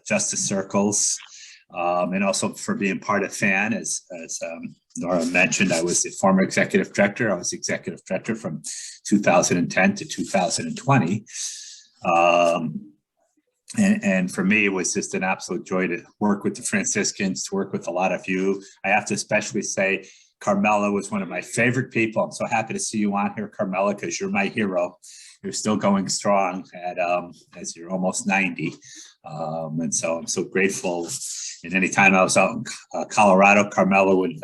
justice circles, and also for being part of FAN. As Nora mentioned, I was the former executive director. I was executive director from 2010 to 2020. And for me, it was just an absolute joy to work with the Franciscans, to work with a lot of you. I have to especially say, Carmela was one of my favorite people. I'm so happy to see you on here, Carmela, because you're my hero. You're still going strong at as you're almost 90. And so I'm so grateful. And anytime I was out in Colorado, Carmela would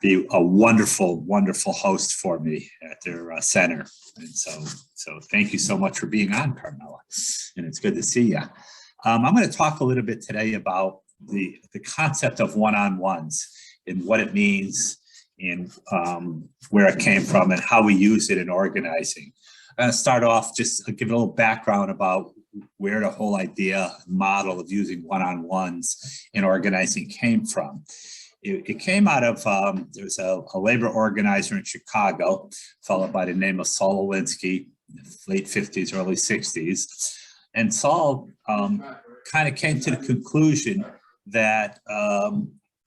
be a wonderful, wonderful host for me at their center. And so thank you so much for being on, Carmela. And it's good to see you. I'm going to talk a little bit today about the concept of one-on-ones and what it means and where it came from and how we use it in organizing. I'm going to start off, just give a little background about where the whole idea model of using one-on-ones in organizing came from. It came out of, there was a labor organizer in Chicago, a fellow by the name of Saul Alinsky, late 50s, early 60s. And Saul kind of came to the conclusion that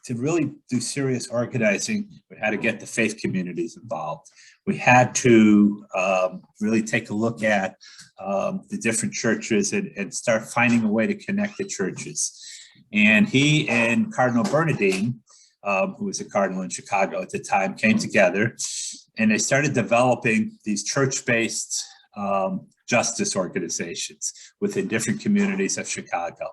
to really do serious organizing, we had to get the faith communities involved. We had to really take a look at the different churches and start finding a way to connect the churches. And he and Cardinal Bernardine, who was a cardinal in Chicago at the time, came together and they started developing these church-based justice organizations within different communities of Chicago.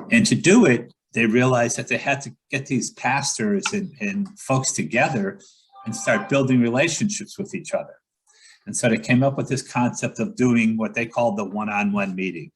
And to do it, they realized that they had to get these pastors and folks together and start building relationships with each other. And so they came up with this concept of doing what they called the one-on-one meeting.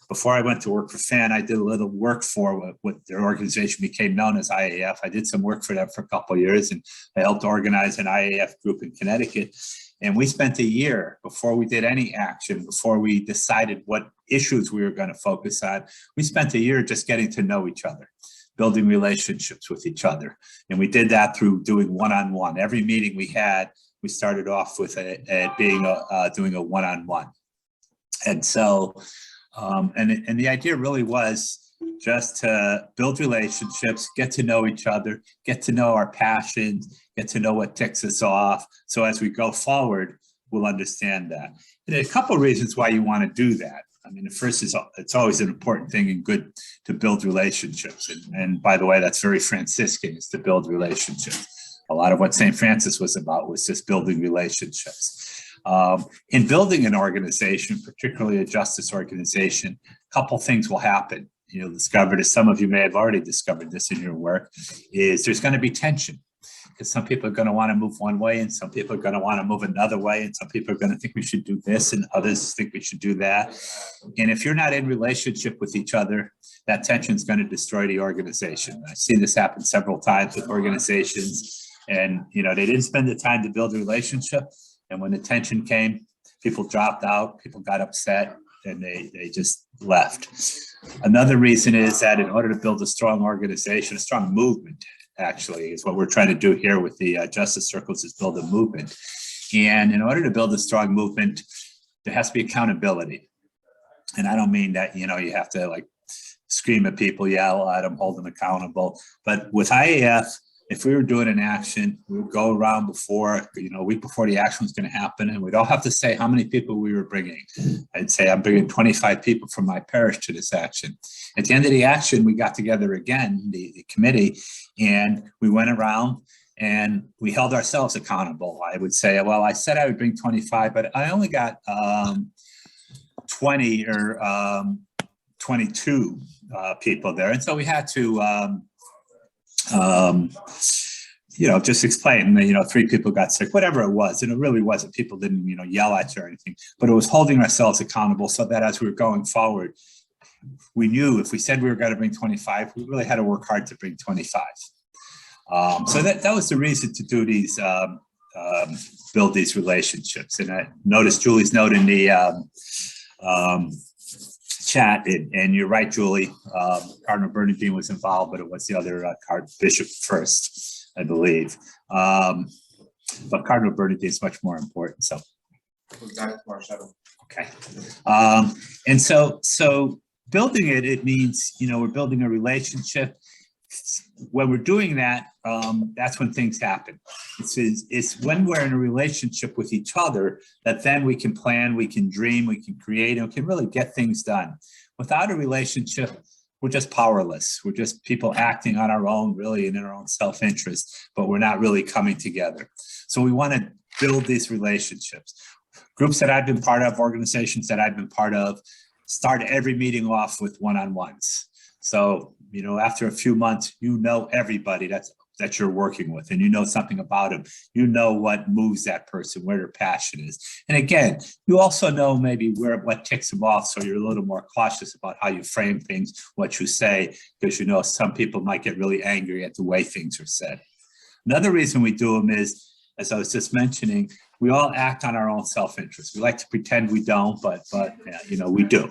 Before I went to work for FAN, I did a little work for what their organization became known as IAF. I did some work for them for a couple of years, and I helped organize an IAF group in Connecticut. And we spent a year before we did any action, before we decided what issues we were going to focus on. We spent a year just getting to know each other, building relationships with each other. And we did that through doing one-on-one. Every meeting we had, we started off with doing a one-on-one. And so, and the idea really was just to build relationships, get to know each other, get to know our passions, get to know what ticks us off. So as we go forward, we'll understand that. And a couple of reasons why you want to do that. I mean, the first is it's always an important thing and good to build relationships. And by the way, that's very Franciscan, is to build relationships. A lot of what St. Francis was about was just building relationships. In building an organization, particularly a justice organization, a couple things will happen. You'll discover this, some of you may have already discovered this in your work, is there's going to be tension. Because some people are going to want to move one way and some people are going to want to move another way, and some people are going to think we should do this and others think we should do that. And if you're not in relationship with each other, that tension is going to destroy the organization. I've seen this happen several times with organizations, and they didn't spend the time to build a relationship, and when the tension came, people dropped out, people got upset, and they just left. Another reason is that in order to build a strong organization, a strong movement, actually, is what we're trying to do here with the justice circles, is build a movement. And in order to build a strong movement, there has to be accountability. And I don't mean that, you have to like scream at people, yell at them, hold them accountable. But with IAF, if we were doing an action, we would go around before, a week before the action was going to happen, and we'd all have to say how many people we were bringing. I'd say I'm bringing 25 people from my parish to this action. At the end of the action, we got together again, the committee, and we went around and we held ourselves accountable. I would say, well, I said I would bring 25, but I only got 20 or 22 people there. And so we had to, just explain, 3 people got sick, whatever it was. And it really wasn't, people didn't, yell at you or anything, but it was holding ourselves accountable so that as we were going forward, we knew if we said we were going to bring 25, we really had to work hard to bring 25. So that was the reason to do these, build these relationships. And I noticed Julie's note in the chat, and you're right, Julie. Cardinal Bernardine was involved, but it was the other bishop first, I believe. But Cardinal Bernardine is much more important. So, okay. And so building it, it means, we're building a relationship. When we're doing that, that's when things happen. It's when we're in a relationship with each other that then we can plan, we can dream, we can create, and we can really get things done. Without a relationship, we're just powerless. We're just people acting on our own, really, and in our own self-interest, but we're not really coming together. So we want to build these relationships. Groups that I've been part of, organizations that I've been part of, start every meeting off with one-on-ones. So, after a few months, everybody that you're working with, and you know something about them. You know what moves that person, where their passion is. And again, you also know maybe what ticks them off, so you're a little more cautious about how you frame things, what you say, because some people might get really angry at the way things are said. Another reason we do them is, as I was just mentioning, we all act on our own self-interest. We like to pretend we don't, but we do.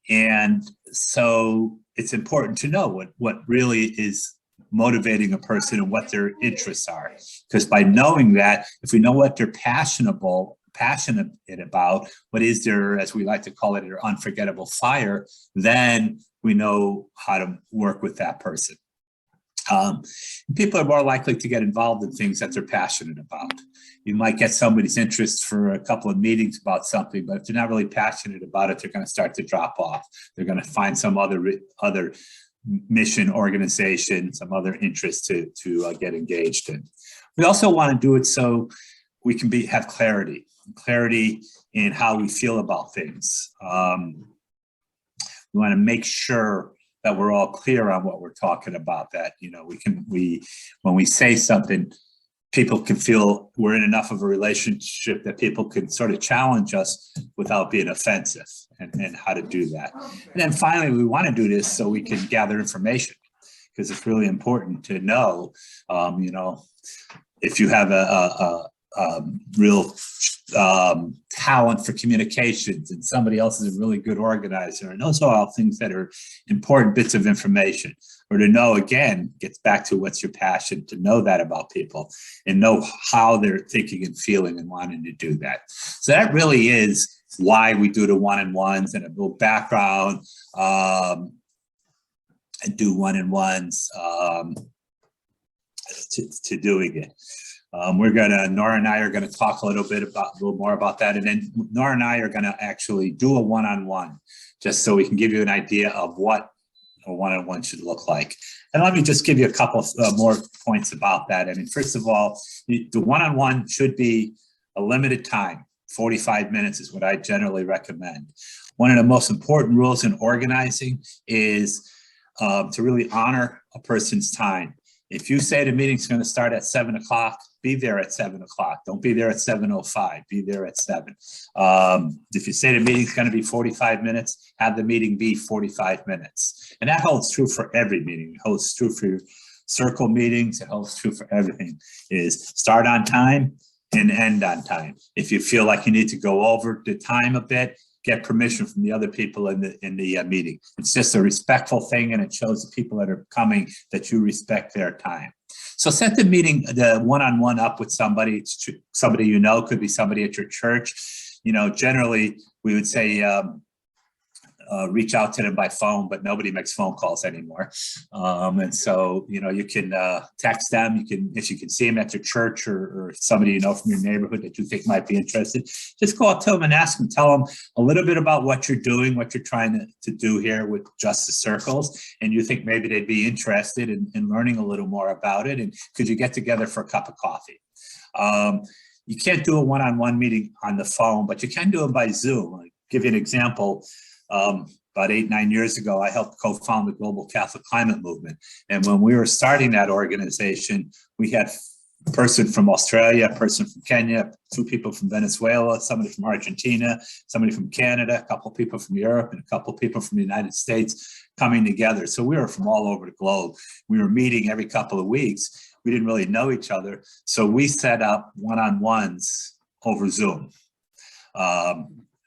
And so it's important to know what really is motivating a person and what their interests are. Because by knowing that, if we know what they're passionate about, what is their, as we like to call it, their unforgettable fire, then we know how to work with that person. People are more likely to get involved in things that they're passionate about. You might get somebody's interest for a couple of meetings about something, but if they're not really passionate about it, they're going to start to drop off. They're going to find some other mission, organization, some other interest to get engaged in. We also want to do it so we can have clarity in how we feel about things. We want to make sure that we're all clear on what we're talking about, that, when we say something, people can feel we're in enough of a relationship that people can sort of challenge us without being offensive, and how to do that. And then finally, we want to do this so we can gather information, because it's really important to know, if you have a real talent for communications and somebody else is a really good organizer, and those are all things that are important bits of information. Or to know, again, gets back to what's your passion, to know that about people and know how they're thinking and feeling and wanting to do that. So that really is why we do the one-on-ones, and a little background, and do one-on-ones to doing it. Nora and I are going to talk a little more about that. And then Nora and I are going to actually do a one-on-one, just so we can give you an idea of what a one-on-one should look like. And let me just give you a couple more points about that. I mean, first of all, the one-on-one should be a limited time. 45 minutes is what I generally recommend. One of the most important rules in organizing is to really honor a person's time. If you say the meeting's going to start at 7 o'clock, be there at 7 o'clock. Don't be there at 7:05. Be there at 7. If you say the meeting's going to be 45 minutes, have the meeting be 45 minutes. And that holds true for every meeting. It holds true for your circle meetings. It holds true for everything. Is start on time and end on time. If you feel like you need to go over the time a bit, get permission from the other people in the meeting. It's just a respectful thing, and it shows the people that are coming that you respect their time. So set the meeting, the one-on-one up with somebody. Somebody could be somebody at your church. Generally we would say reach out to them by phone, but nobody makes phone calls anymore. And so, you can text them. If you can see them at your church or somebody from your neighborhood that you think might be interested, just go up to them and ask them, tell them a little bit about what you're doing, what you're trying to do here with Justice Circles. And you think maybe they'd be interested in learning a little more about it. And could you get together for a cup of coffee? You can't do a one-on-one meeting on the phone, but you can do it by Zoom. I'll give you an example. About 8-9 years ago, I helped co-found the Global Catholic Climate Movement. And when we were starting that organization, we had a person from Australia, a person from Kenya, 2 people from Venezuela, somebody from Argentina, somebody from Canada, a couple of people from Europe, and a couple of people from the United States coming together. So we were from all over the globe. We were meeting every couple of weeks. We didn't really know each other. So we set up one-on-ones over Zoom.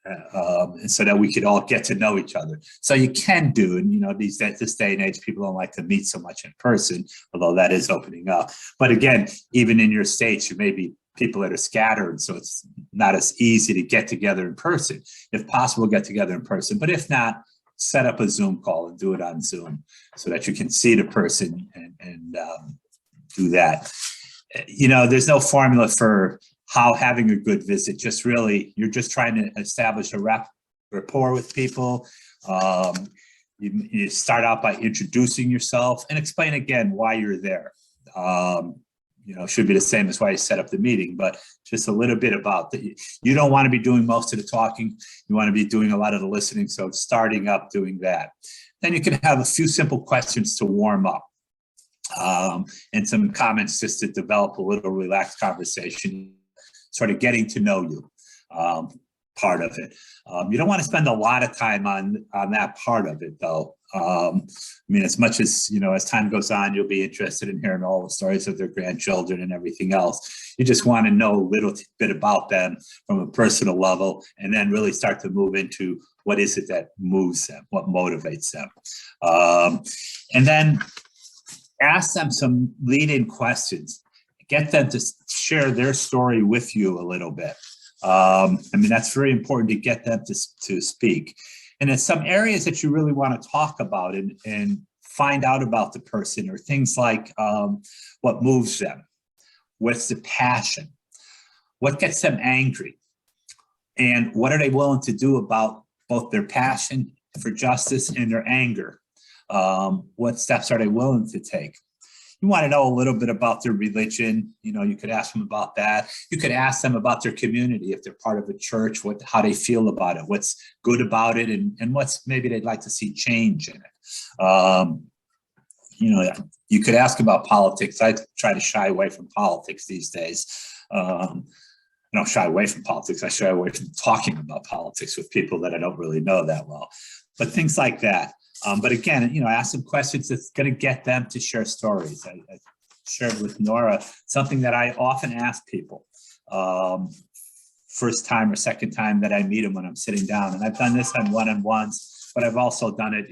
And so that we could all get to know each other. So you can do, and this day and age, people don't like to meet so much in person, although that is opening up. But again, even in your states, you may be people that are scattered, so it's not as easy to get together in person. If possible, get together in person. But if not, set up a Zoom call and do it on Zoom so that you can see the person and do that. There's no formula for how having a good visit. Just really, you're just trying to establish a rapport with people. You start out by introducing yourself and explain again why you're there. Should be the same as why you set up the meeting, but just a little bit about that. You don't want to be doing most of the talking. You want to be doing a lot of the listening. So starting up doing that. Then you can have a few simple questions to warm up. And some comments just to develop a little relaxed conversation, sort of getting to know you, part of it. You don't want to spend a lot of time on that part of it, though. As much as, as time goes on, you'll be interested in hearing all the stories of their grandchildren and everything else. You just want to know a little bit about them from a personal level, and then really start to move into what is it that moves them, what motivates them. And then ask them some lead-in questions. Get them to share their story with you a little bit. That's very important to get them to speak. And in some areas that you really want to talk about and find out about the person, or things like what moves them, what's the passion, what gets them angry, and what are they willing to do about both their passion for justice and their anger. What steps are they willing to take? You want to know a little bit about their religion. You could ask them about that. You could ask them about their community, if they're part of a church, how they feel about it, what's good about it, and what's maybe they'd like to see change in it. You could ask about politics. I try to shy away from politics these days. I don't shy away from politics. I shy away from talking about politics with people that I don't really know that well. But things like that. But again, ask them questions that's going to get them to share stories. I shared with Nora something that I often ask people first time or second time that I meet them when I'm sitting down. And I've done this on one-on-ones, but I've also done it,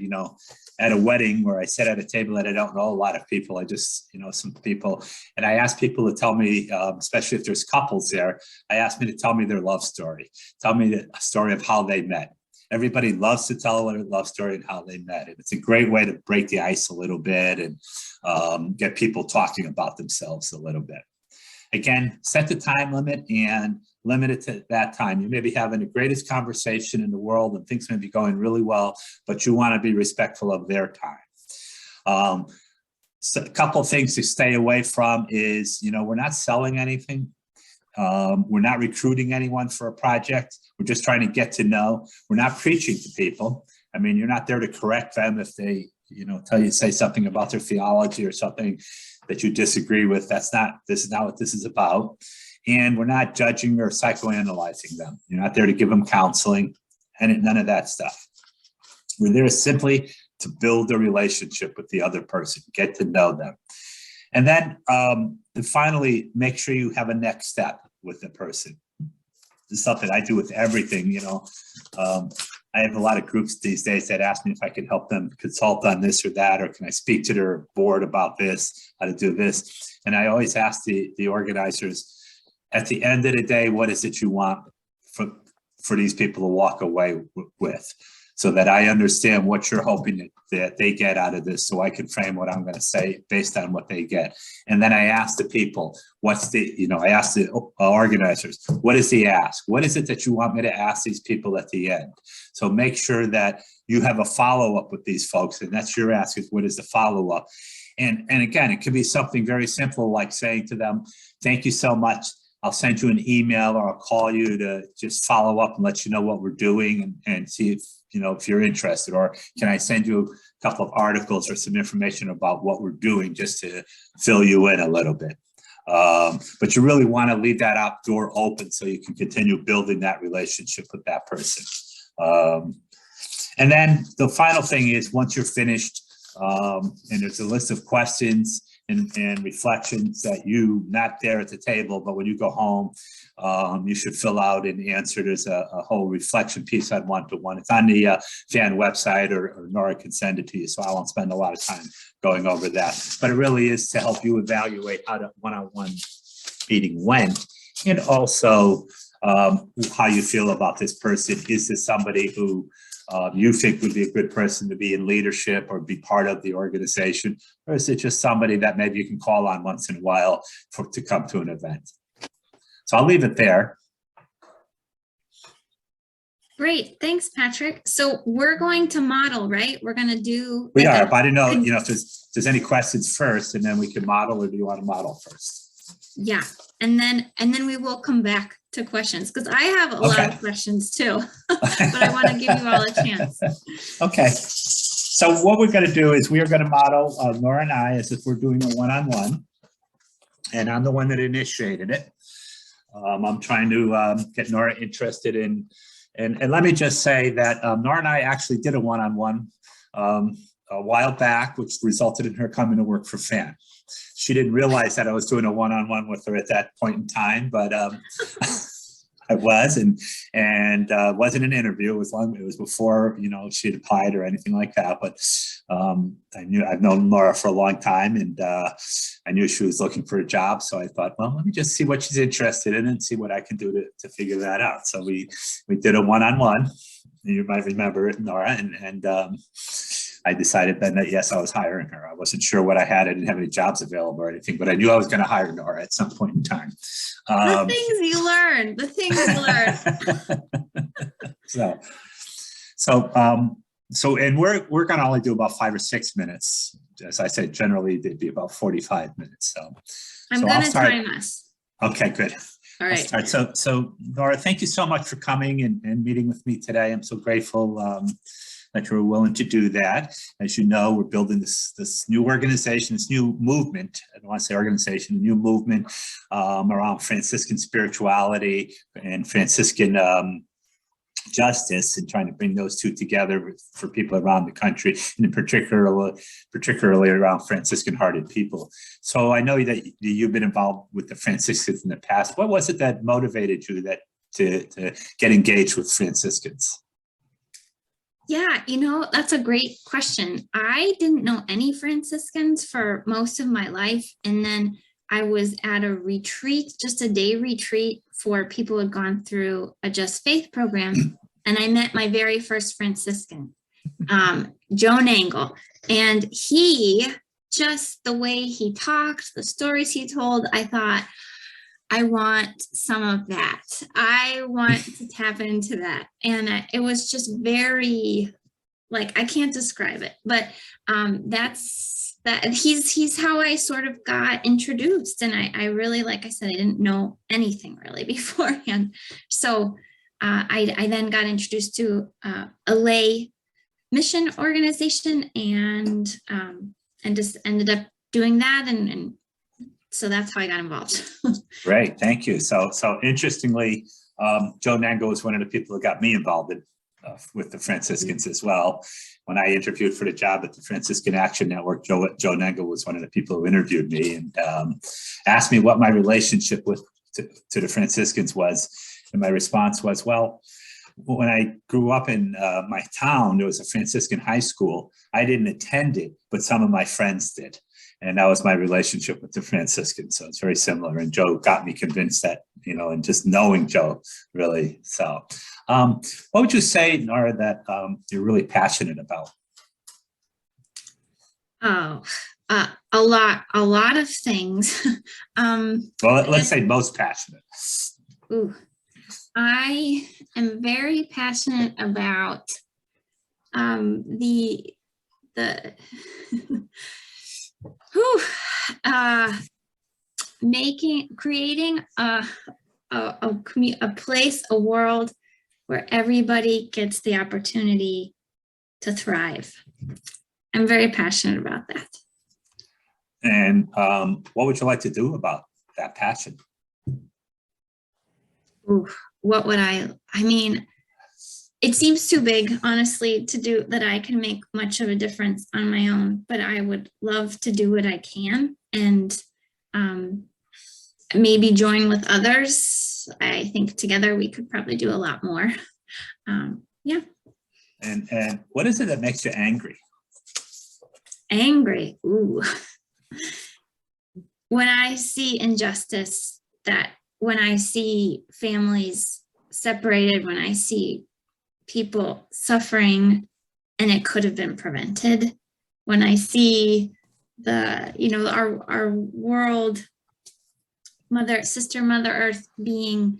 at a wedding where I sit at a table that I don't know a lot of people. I just, some people, and I ask people to tell me, especially if there's couples there, I ask me to tell me their love story. Tell me the story of how they met. Everybody loves to tell their love story and how they met. And it's a great way to break the ice a little bit and get people talking about themselves a little bit. Again, set the time limit and limit it to that time. You may be having the greatest conversation in the world and things may be going really well, but you want to be respectful of their time. So a couple of things to stay away from is, we're not selling anything. We're not recruiting anyone for a project. We're just trying to get to know. We're not preaching to people. You're not there to correct them if they, say something about their theology or something that you disagree with. This is not what this is about. And we're not judging or psychoanalyzing them. You're not there to give them counseling and none of that stuff. We're there simply to build a relationship with the other person, get to know them. And then finally, make sure you have a next step with the person. This is something I do with everything, I have a lot of groups these days that ask me if I can help them consult on this or that, or can I speak to their board about this, how to do this. And I always ask the organizers, at the end of the day, what is it you want for these people to walk away with? So that I understand what you're hoping that they get out of this, so I can frame what I'm going to say based on what they get. And then I ask the people, I ask the organizers, what is the ask? What is it that you want me to ask these people at the end? So make sure that you have a follow-up with these folks, and that's your ask, is what is the follow-up? And again, it could be something very simple, like saying to them, thank you so much. I'll send you an email or I'll call you to just follow up and let you know what we're doing and see if you're interested, or can I send you a couple of articles or some information about what we're doing just to fill you in a little bit. But you really want to leave that door open so you can continue building that relationship with that person. And then the final thing is, once you're finished, and there's a list of questions and reflections that you, not there at the table, but when you go home, you should fill out and answer. There's a whole reflection piece on one-to-one. It's on the FAN website, or Nora can send it to you, so I won't spend a lot of time going over that. But it really is to help you evaluate how the one-on-one meeting went, and also how you feel about this person. Is this somebody who you think would be a good person to be in leadership or be part of the organization? Or is it just somebody that maybe you can call on once in a while to come to an event? So I'll leave it there. Great, thanks, Patrick. So we're going to model, right? We're going to do. We are, but I didn't know, if there's any questions first, and then we can model, or do you want to model first? Yeah, and then we will come back to questions, because I have a lot of questions too, but I want to give you all a chance. Okay. So what we're going to do is we are going to model Nora and I as if we're doing a one-on-one, and I'm the one that initiated it. I'm trying to get Nora interested in. And let me just say that Nora and I actually did a one-on-one a while back, which resulted in her coming to work for FAN. She didn't realize that I was doing a one-on-one with her at that point in time, but I was, and wasn't an interview. It was before, she had applied or anything like that. But I've known Nora for a long time, and I knew she was looking for a job. So I thought, well, let me just see what she's interested in and see what I can do to figure that out. So we did a one-on-one. You might remember it, Nora, and I decided then that, yes, I was hiring her. I wasn't sure what I had. I didn't have any jobs available or anything, but I knew I was going to hire Nora at some point in time. The things you learn. And we're going to only do about 5 or 6 minutes. As I said, generally they'd be about 45 minutes. So I'm going to time us. Okay, good. All right. So Nora, thank you so much for coming and meeting with me today. I'm so grateful that you were willing to do that. As you know, we're building this new organization, this new movement. I don't want to say organization, a new movement around Franciscan spirituality and Franciscan justice, and trying to bring those two together for people around the country, and particularly around Franciscan-hearted people. So I know that you've been involved with the Franciscans in the past. What was it that motivated you to get engaged with Franciscans? Yeah, that's a great question. I didn't know any Franciscans for most of my life. And then I was at a retreat, just a day retreat for people who had gone through a Just Faith program. And I met my very first Franciscan, Joe Nangle. And just the way he talked, the stories he told, I thought, I want some of that. I want to tap into that. And it was just very, I can't describe it, but he's how I sort of got introduced. And I really, like I said, I didn't know anything really beforehand. So I then got introduced to a lay mission organization, and just ended up doing that. And so that's how I got involved. Great, thank you. So interestingly, Joe Nangle was one of the people who got me involved with the Franciscans as well. When I interviewed for the job at the Franciscan Action Network, Joe Nangle was one of the people who interviewed me and asked me what my relationship to the Franciscans was. And my response was, well, when I grew up in my town, there was a Franciscan high school. I didn't attend it, but some of my friends did. And that was my relationship with the Franciscans. So it's very similar. And Joe got me convinced that, and just knowing Joe, really. So what would you say, Nora, that you're really passionate about? Oh, a lot of things. Well, let's say most passionate. Ooh, I am very passionate about creating a place, a world where everybody gets the opportunity to thrive. I'm very passionate about that. And what would you like to do about that passion? Ooh, what would I mean, it seems too big, honestly, to do that I can make much of a difference on my own, but I would love to do what I can, and maybe join with others. I think together we could probably do a lot more. Yeah. And what is it that makes you angry? Angry. Ooh. When I see injustice, when I see families separated when I see people suffering and it could have been prevented. When I see our world, Sister Mother Earth being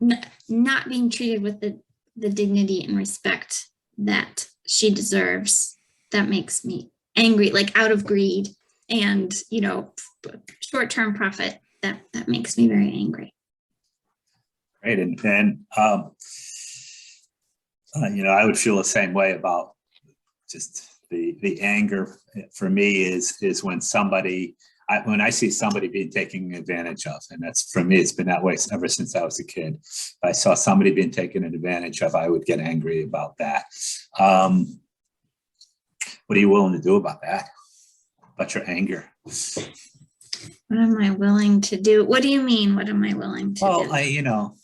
not being treated with the dignity and respect that she deserves, that makes me angry, like out of greed and short-term profit. That makes me very angry. Right, and I would feel the same way about just the anger. For me is when when I see somebody being taken advantage of, and that's, for me, it's been that way ever since I was a kid. If I saw somebody being taken advantage of, I would get angry about that. What are you willing to do about that? About your anger? What am I willing to do? What do you mean? What am I willing to do? Well,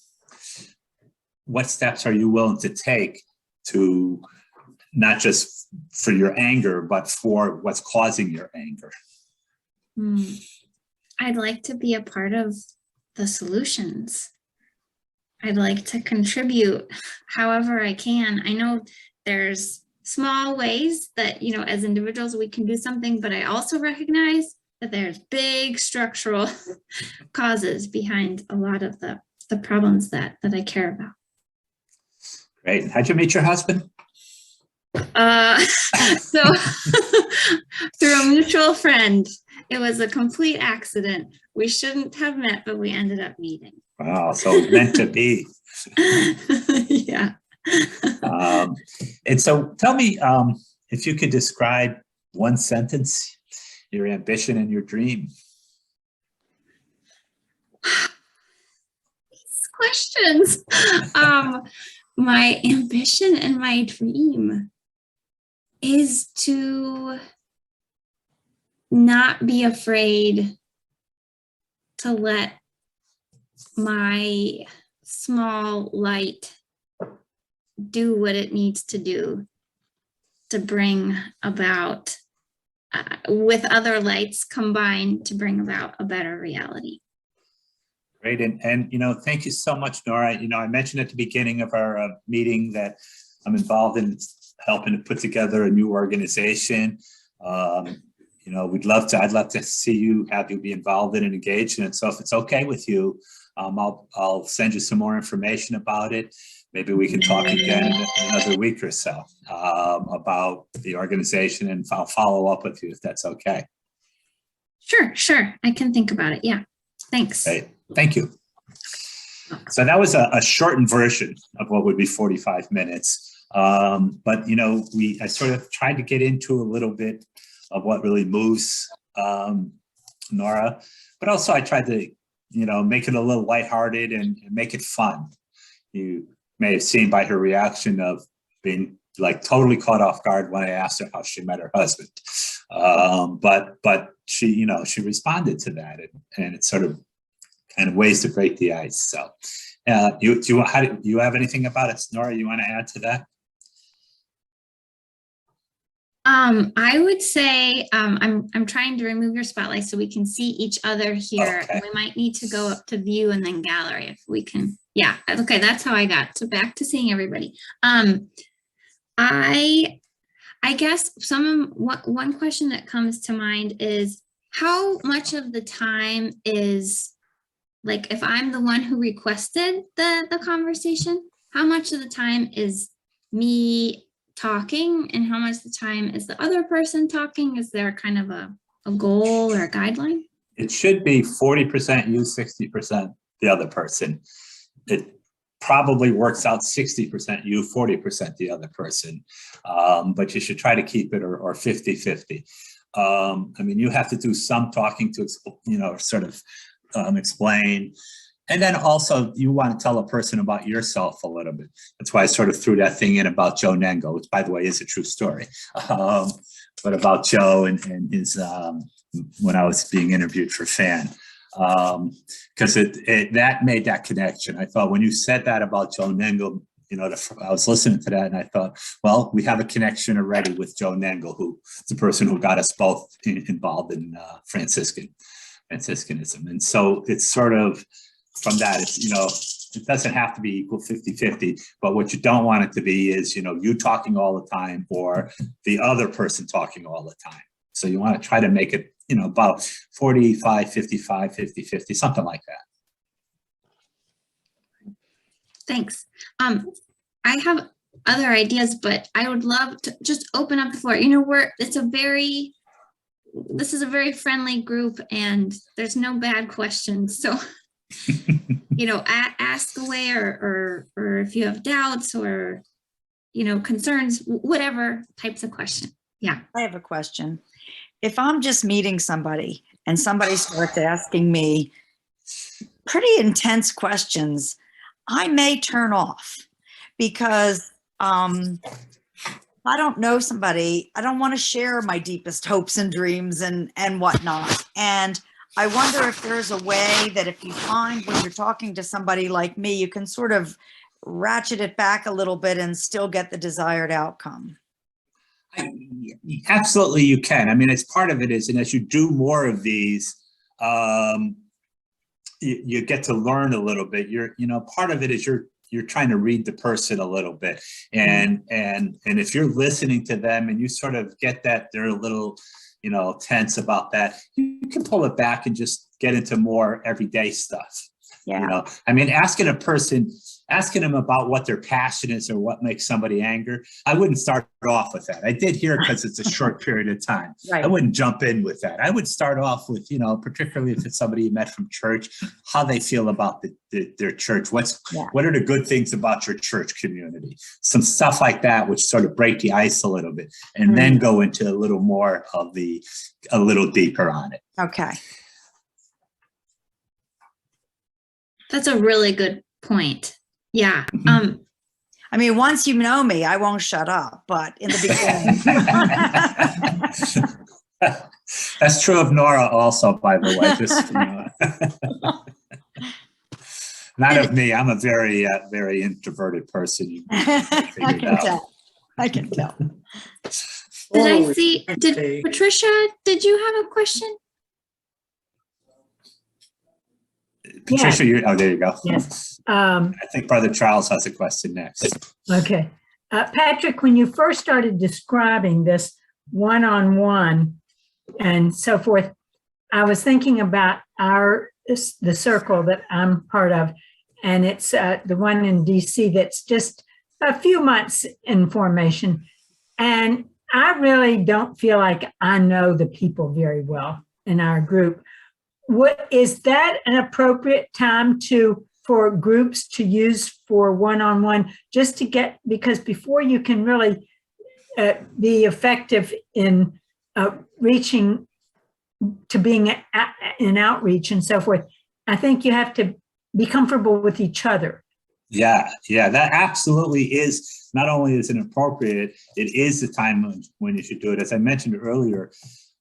what steps are you willing to take to not just for your anger, but for what's causing your anger? I'd like to be a part of the solutions. I'd like to contribute however I can. I know there's small ways that, as individuals, we can do something, but I also recognize that there's big structural causes behind a lot of the problems that I care about. Great. How'd you meet your husband? So through a mutual friend. It was a complete accident. We shouldn't have met, but we ended up meeting. Wow, so meant to be. Yeah. And so tell me, if you could describe one sentence, your ambition and your dream. These questions. My ambition and my dream is to not be afraid to let my small light do what it needs to do to bring about, with other lights combined, to bring about a better reality. Great. And thank you so much, Nora. I mentioned at the beginning of our meeting that I'm involved in helping to put together a new organization. I'd love to see you, have you be involved in and engaged in it. So if it's okay with you, I'll send you some more information about it. Maybe we can talk again in another week or so about the organization, and I'll follow up with you if that's okay. Sure. I can think about it. Yeah. Thanks. Great. Thank you. So that was a shortened version of what would be 45 minutes. But I sort of tried to get into a little bit of what really moves Nora, but also I tried to, make it a little lighthearted and make it fun. You may have seen by her reaction of being like totally caught off guard when I asked her how she met her husband. But she, she responded to that, and it's sort of kind of ways to break the ice. So, do you have anything about it, Nora, you want to add to that? I would say I'm trying to remove your spotlight so we can see each other here. Okay. We might need to go up to view and then gallery if we can. Yeah. Okay. That's how I got. So back to seeing everybody. I guess one question that comes to mind is how much of the time is, like, if I'm the one who requested the conversation, how much of the time is me talking and how much of the time is the other person talking? Is there kind of a goal or a guideline? It should be 40% you, 60% the other person. It probably works out 60% you, 40% the other person. But you should try to keep it or 50-50. You have to do some talking to, sort of explain. And then also you want to tell a person about yourself a little bit. That's why I sort of threw that thing in about Joe Nengo, which, by the way, is a true story. But about Joe and his, when I was being interviewed for FAN, because that made that connection. I thought when you said that about Joe Nengo, I was listening to that and I thought, well, we have a connection already with Joe Nengo, who's the person who got us both involved in Franciscanism. And so it's sort of, from that, it's, it doesn't have to be equal 50-50, but what you don't want it to be is, you talking all the time or the other person talking all the time. So you want to try to make it, about 45, 55, 50-50, something like that. Thanks. I have other ideas, but I would love to just open up the floor. This is a very friendly group and there's no bad questions. So, ask away or if you have doubts or, concerns, whatever types of question. Yeah. I have a question. If I'm just meeting somebody and somebody starts asking me pretty intense questions, I may turn off because I don't know somebody. I don't want to share my deepest hopes and dreams and whatnot. And I wonder if there's a way that if you find when you're talking to somebody like me, you can sort of ratchet it back a little bit and still get the desired outcome. Absolutely, you can. I mean, it's part of it is, and as you do more of these, you get to learn a little bit. Part of it is you're trying to read the person a little bit, and if you're listening to them and you sort of get that they're a little, tense about that, you can pull it back and just get into more everyday stuff. Yeah. I mean, asking them about what their passion is or what makes somebody angry, I wouldn't start off with that. I did here because it's a short period of time. Right. I wouldn't jump in with that. I would start off with, particularly if it's somebody you met from church, how they feel about their church. What are the good things about your church community? Some stuff like that, which sort of break the ice a little bit, and then go into a little more of a little deeper on it. Okay. That's a really good point. Yeah. I mean, once you know me, I won't shut up, but in the beginning. That's true of Nora also, by the way. Not of me. I'm a very, very introverted person. I can tell. Did Patricia, did you have a question? Patricia, there you go. Yes. I think Brother Charles has a question next. Okay. Patrick, when you first started describing this one-on-one and so forth, I was thinking about the circle that I'm part of, and it's the one in DC that's just a few months in formation. And I really don't feel like I know the people very well in our group. Is that an appropriate time for groups to use for one-on-one, just to get, because before you can really be effective in reaching to being in outreach and so forth, I think you have to be comfortable with each other. Yeah, that absolutely is. Not only is it appropriate, it is the time when you should do it. As I mentioned earlier,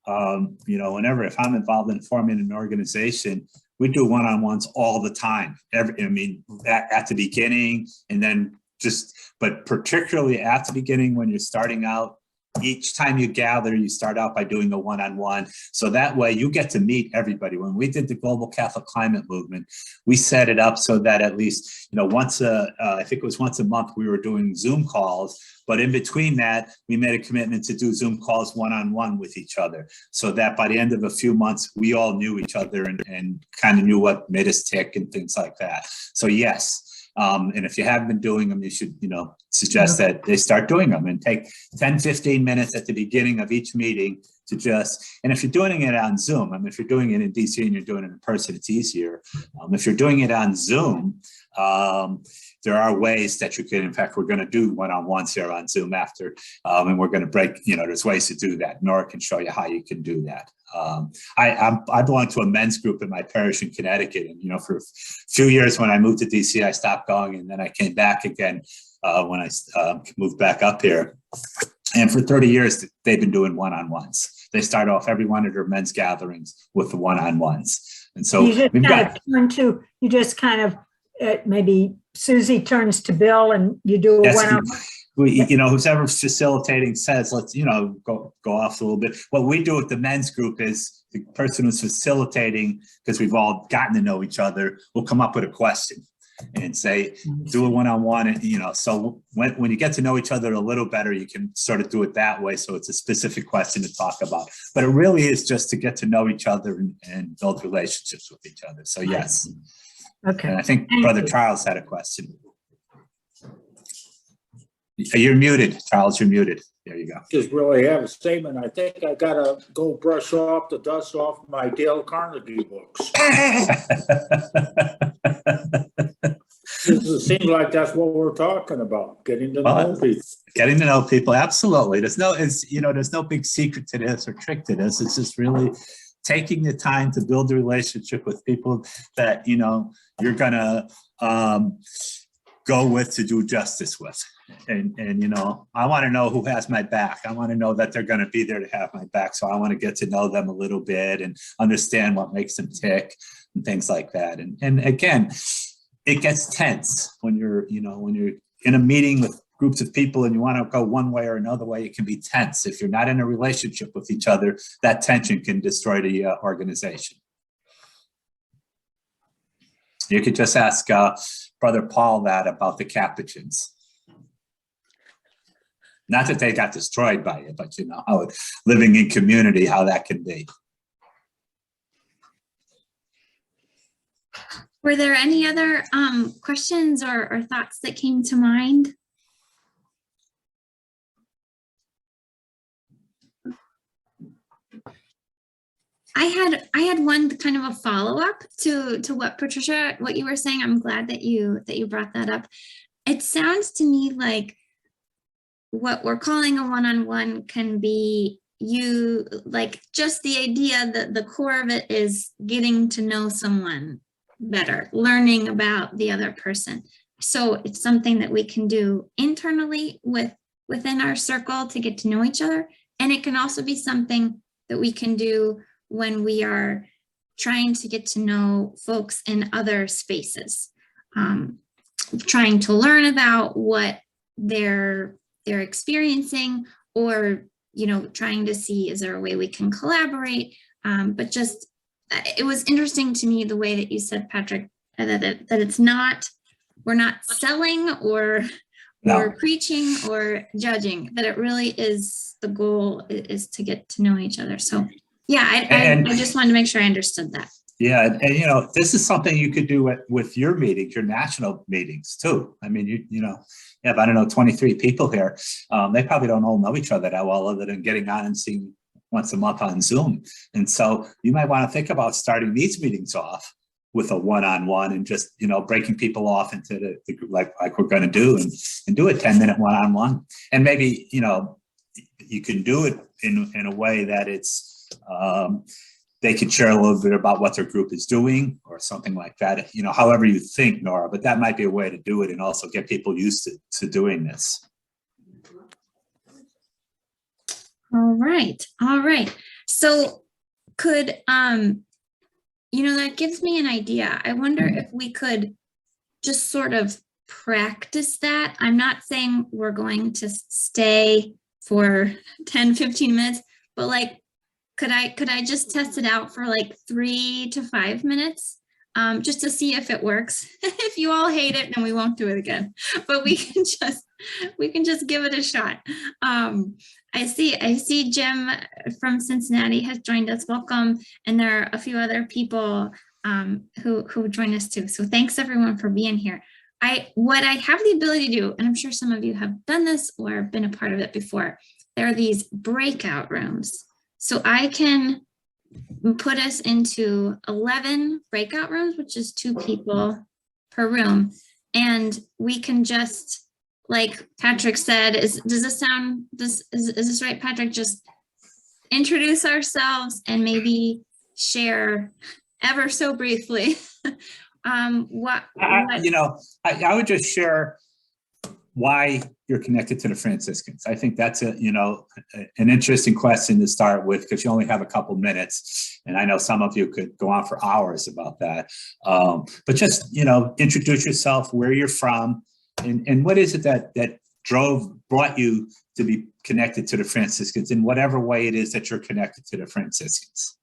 if I'm involved in forming an organization, we do one-on-ones all the time. At the beginning, and then but particularly at the beginning when you're starting out, each time you gather, you start out by doing a one-on-one. So that way you get to meet everybody. When we did the Global Catholic Climate Movement, we set it up so that at least, I think it was once a month, we were doing Zoom calls. But in between that, we made a commitment to do Zoom calls one-on-one with each other, so that by the end of a few months, we all knew each other and kind of knew what made us tick and things like that. So yes. And if you haven't been doing them, you should, suggest that they start doing them and take 10, 15 minutes at the beginning of each meeting to and if you're doing it on Zoom, if you're doing it in DC and you're doing it in person, it's easier. If you're doing it on Zoom, there are ways that you can, in fact, we're going to do one-on-ones here on Zoom after, and we're going to break, there's ways to do that. Nora can show you how you can do that. I belong to a men's group in my parish in Connecticut, and, for a few years when I moved to DC, I stopped going, and then I came back again when I moved back up here. And for 30 years, they've been doing one-on-ones. They start off every one of their men's gatherings with the one-on-ones. And so you just kind of maybe Susie turns to Bill and you do a one-on-one. Who's ever facilitating says, let's, go off a little bit. What we do with the men's group is the person who's facilitating, because we've all gotten to know each other, will come up with a question. and say, do a one-on-one. And, you know, so when you get to know each other a little better, you can sort of do it that way. So it's a specific question to talk about, but it really is just to get to know each other and build relationships with each other. So yes. Okay. And I think Brother Charles had a question. You're muted, Charles, you're muted. There you go. Just really have a statement. I think I gotta go brush off the dust off my Dale Carnegie books. It seems like that's what we're talking about, getting to know people. Getting to know people, absolutely. There's no big secret to this or trick to this. It's just really taking the time to build a relationship with people that, you know, you're gonna go with to do justice with. And you know, I want to know who has my back. I want to know that they're going to be there to have my back. So I want to get to know them a little bit and understand what makes them tick and things like that. And again, it gets tense when you're in a meeting with groups of people and you want to go one way or another way. It can be tense. If you're not in a relationship with each other, that tension can destroy the organization. You could just ask Brother Paul that about the Capuchins. Not that they got destroyed by it, but you know, how living in community, how that can be. Were there any other questions or thoughts that came to mind? I had one kind of a follow-up to what Patricia, what you were saying. I'm glad that you brought that up. It sounds to me like what we're calling a one-on-one can be just the idea that the core of it is getting to know someone better, learning about the other person. So it's something that we can do internally within our circle to get to know each other. And it can also be something that we can do when we are trying to get to know folks in other spaces, trying to learn about what they're experiencing, or, you know, trying to see, is there a way we can collaborate? But just, it was interesting to me the way that you said, Patrick, that it's not, we're not selling or preaching or judging, that it really is, the goal is to get to know each other. So yeah, I just wanted to make sure I understood that. Yeah, and you know, this is something you could do with your meetings, your national meetings too. I mean, you know, you have, I don't know, 23 people here. They probably don't all know each other that well, other than getting on and seeing once a month on Zoom. And so you might want to think about starting these meetings off with a one-on-one and just, you know, breaking people off into the like we're going to do, and do a 10-minute one-on-one. And maybe, you know, you can do it in a way that it's, they could share a little bit about what their group is doing or something like that, you know, however you think, Nora, but that might be a way to do it and also get people used to doing this. All right. So could, you know, that gives me an idea. I wonder if we could just sort of practice that. I'm not saying we're going to stay for 10, 15 minutes, but like, could I just test it out for like 3 to 5 minutes, just to see if it works? If you all hate it, then we won't do it again. But we can just give it a shot. I see Jim from Cincinnati has joined us. Welcome. And there are a few other people who joined us too. So thanks everyone for being here. What I have the ability to do, and I'm sure some of you have done this or been a part of it before, there are these breakout rooms. So I can put us into 11 breakout rooms, which is 2 people per room. And we can just, like Patrick said, is this right, Patrick? Just introduce ourselves and maybe share ever so briefly what you know, I would just share why you're connected to the Franciscans. I think that's an interesting question to start with, because you only have a couple minutes, and I know some of you could go on for hours about that. But just, you know, introduce yourself, where you're from, and what is it that brought you to be connected to the Franciscans in whatever way it is that you're connected to the Franciscans.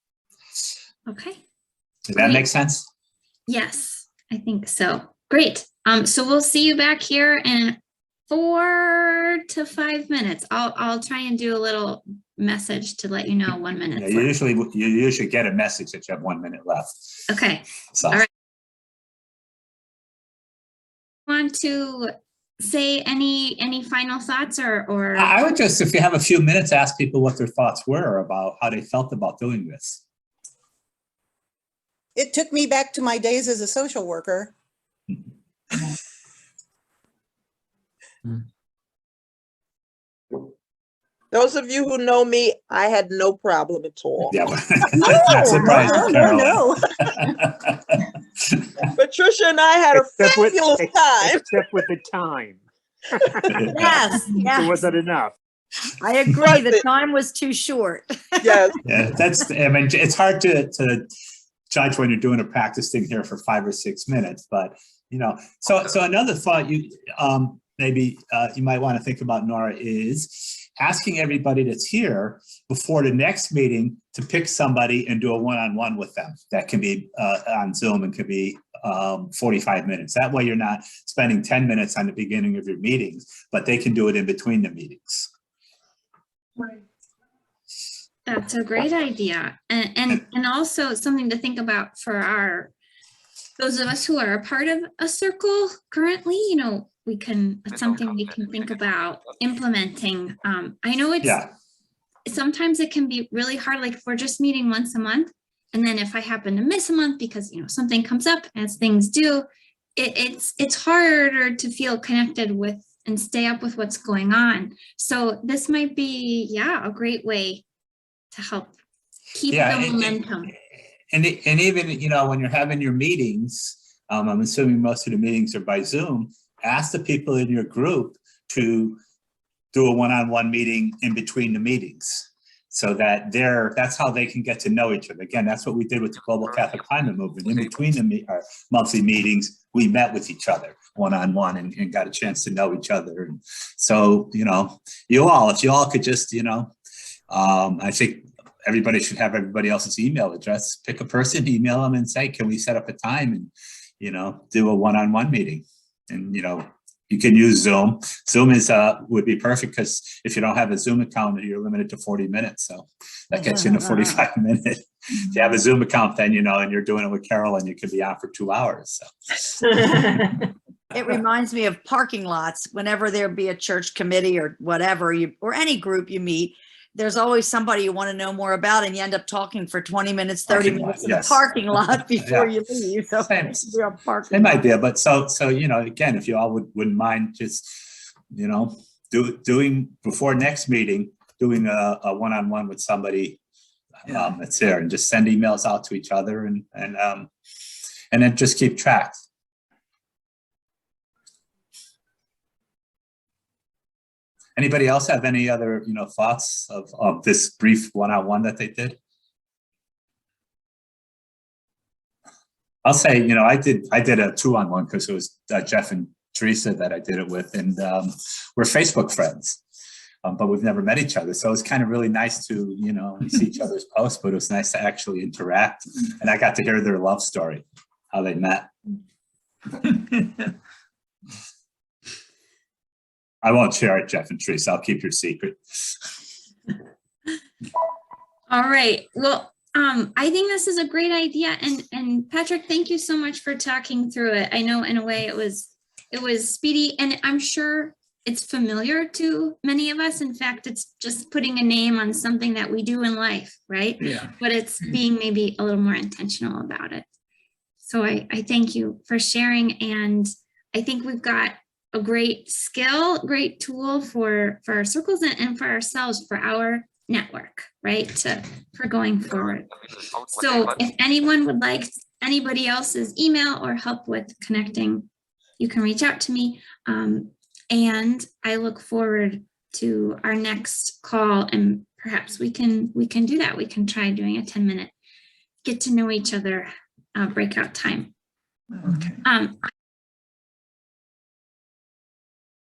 Okay. Does that make sense? Yes, I think so. Great. So we'll see you back here in 4 to 5 minutes. I'll try and do a little message to let you know 1 minute. Yeah, you usually get a message that you have 1 minute left. Okay. So. All right. Want to say any final thoughts or I would just, if you have a few minutes, ask people what their thoughts were about how they felt about doing this. It took me back to my days as a social worker. Those of you who know me, I had no problem at all. Yeah, not surprised, Carol. Patricia and I had a fabulous time. Except with the time. Yes, It yes, wasn't enough. I agree. The time was too short. Yes. Yeah, I mean, it's hard to judge when you're doing a practice thing here for 5 or 6 minutes, but so another thought maybe you might want to think about, Nora, is asking everybody that's here before the next meeting to pick somebody and do a one-on-one with them. That can be on Zoom and could be 45 minutes. That way you're not spending 10 minutes on the beginning of your meetings, but they can do it in between the meetings. That's a great idea. And also something to think about for those of us who are a part of a circle currently, it's something we can think about implementing. I know sometimes it can be really hard, like if we're just meeting once a month, and then if I happen to miss a month because something comes up, as things do, it's harder to feel connected with and stay up with what's going on. So this might be a great way to help keep the momentum. And even when you're having your meetings, I'm assuming most of the meetings are by Zoom. Ask the people in your group to do a one-on-one meeting in between the meetings, so that that's how they can get to know each other. Again, that's what we did with the Global Catholic Climate Movement. In between our monthly meetings, we met with each other one-on-one and got a chance to know each other. And so, if you all could just, I think everybody should have everybody else's email address. Pick a person, email them and say, can we set up a time and, do a one-on-one meeting? And, you can use Zoom. Zoom would be perfect because if you don't have a Zoom account, you're limited to 40 minutes. So that gets you in a 45 minute. If you have a Zoom account, then, and you're doing it with Carolan, you could be on for 2 hours. So. It reminds me of parking lots. Whenever there be a church committee or whatever, or any group you meet, there's always somebody you want to know more about, and you end up talking for 20 minutes, 30 minutes in the parking lot before you leave. So same idea, but so again, if you all wouldn't mind just doing before next meeting, doing a one-on-one with somebody that's there, and just send emails out to each other and then just keep track. Anybody else have any other, thoughts of this brief one-on-one that they did? I'll say, I did a 2-on-1 because it was Jeff and Teresa that I did it with, and we're Facebook friends, but we've never met each other. So it's kind of really nice to, we see each other's posts, but it was nice to actually interact, and I got to hear their love story, how they met. I won't share it, Jeff and Teresa. I'll keep your secret. All right. Well, I think this is a great idea. And Patrick, thank you so much for talking through it. I know in a way it was speedy, and I'm sure it's familiar to many of us. In fact, it's just putting a name on something that we do in life, right? Yeah. But it's being maybe a little more intentional about it. So I thank you for sharing. And I think we've got a great skill, great tool for our circles and for ourselves, for our network, right? For going forward. So if anyone would like anybody else's email or help with connecting, you can reach out to me. And I look forward to our next call, and perhaps we can do that. We can try doing a 10-minute get to know each other breakout time. Okay. I